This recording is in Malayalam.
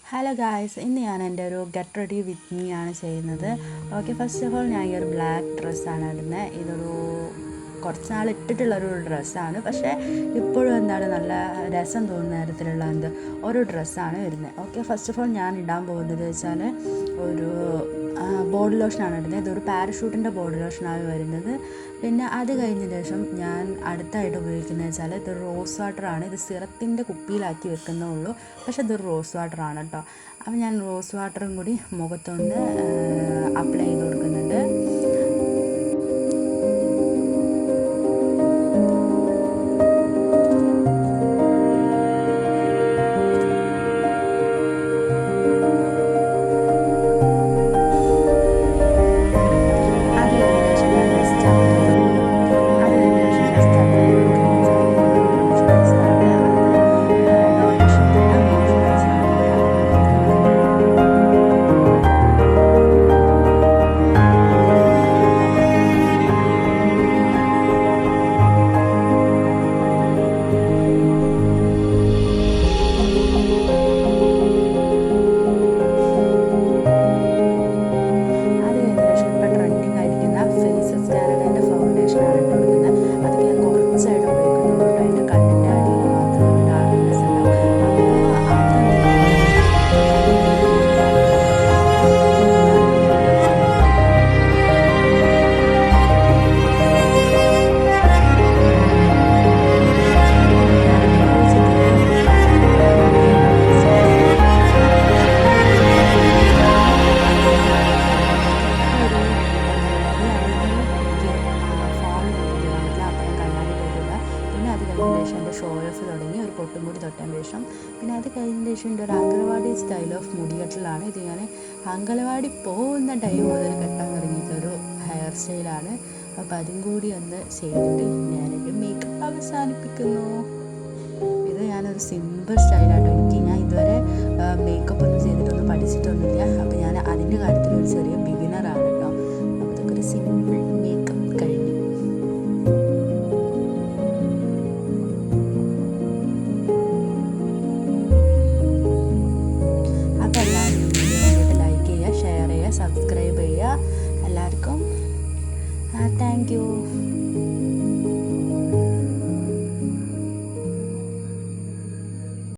ഹലോ ഗായ്സ്, ഇന്ന് ഞാൻ എൻ്റെ ഒരു ഗെറ്റ് റെഡി വിത്ത് മീ ആണ് ചെയ്യുന്നത്. ഓക്കെ, ഫസ്റ്റ് ഓഫ് ഓൾ ഞാൻ ഈ ഒരു ബ്ലാക്ക് ഡ്രസ്സാണ് ഇടുന്നത്. ഇതൊരു കുറച്ച് നാൾ ഇട്ടിട്ടുള്ളൊരു ഡ്രസ്സാണ്, പക്ഷേ ഇപ്പോഴും നല്ല രസം തോന്നുന്ന തരത്തിലുള്ള ഒരു ഡ്രസ്സാണ് വരുന്നത്. ഓക്കെ, ഫസ്റ്റ് ഓഫ് ഓൾ ഞാൻ ഇടാൻ പോകുന്നത് വെച്ചാൽ ഒരു ബോഡി ലോഷനാണ് ഇടുന്നത്. ഇതൊരു പാരഷൂട്ടിൻ്റെ ബോഡി ലോഷനാണ് വരുന്നത്. പിന്നെ അത് കഴിഞ്ഞ ശേഷം ഞാൻ അടുത്തായിട്ട് ഉപയോഗിക്കുന്നത് വെച്ചാൽ ഇതൊരു റോസ് വാട്ടറാണ്. ഇത് സിറപ്പിൻ്റെ കുപ്പിയിലാക്കി വെക്കുന്നേ ഉള്ളൂ, പക്ഷേ ഇതൊരു റോസ് വാട്ടറാണ് കേട്ടോ. അപ്പോൾ ഞാൻ റോസ് വാട്ടറും കൂടി മുഖത്തൊന്ന് അപ്ലൈ ചെയ്ത് കൊടുക്കുന്നുണ്ട്. ശേഷം എൻ്റെ ഷോ ഓഫ് തുടങ്ങി ഒരു പൊട്ടും കൂടി തൊട്ടതിന് ശേഷം പിന്നെ അത് കഴിഞ്ഞതിന് ശേഷം എൻ്റെ ഒരു അംഗനവാടി സ്റ്റൈൽ ഓഫ് മുടികെട്ടലാണ്. ഇത് ഞാൻ അംഗനവാടി പോകുന്ന ടൈം മുതൽ കെട്ടാൻ തുടങ്ങിയിട്ടൊരു ഹെയർ സ്റ്റൈലാണ്. അപ്പോൾ അതും കൂടി ഒന്ന് ചെയ്തിട്ട് ഞാനൊരു മേക്കപ്പ് അവസാനിപ്പിക്കുന്നു. ഇത് ഞാനൊരു സിമ്പിൾ സ്റ്റൈലാട്ടോ. ഞാൻ ഇതുവരെ മേക്കപ്പ് ഒന്നും ചെയ്തിട്ടൊന്നും പഠിച്ചിട്ടൊന്നുമില്ല. അപ്പോൾ ഞാൻ അതിൻ്റെ കാര്യത്തിൽ ഒരു ചെറിയ ബിഗിനറാണ് കേട്ടോ. അപ്പോൾ ഇതൊക്കെ ഒരു സിമ്പിൾ മേക്കപ്പ് കഴിഞ്ഞു. ലൈക്ക് ചെയ്യുക, ഷെയർ ചെയ്യുക, സബ്സ്ക്രൈബ് ചെയ്യുക. എല്ലാവർക്കും താങ്ക് യു.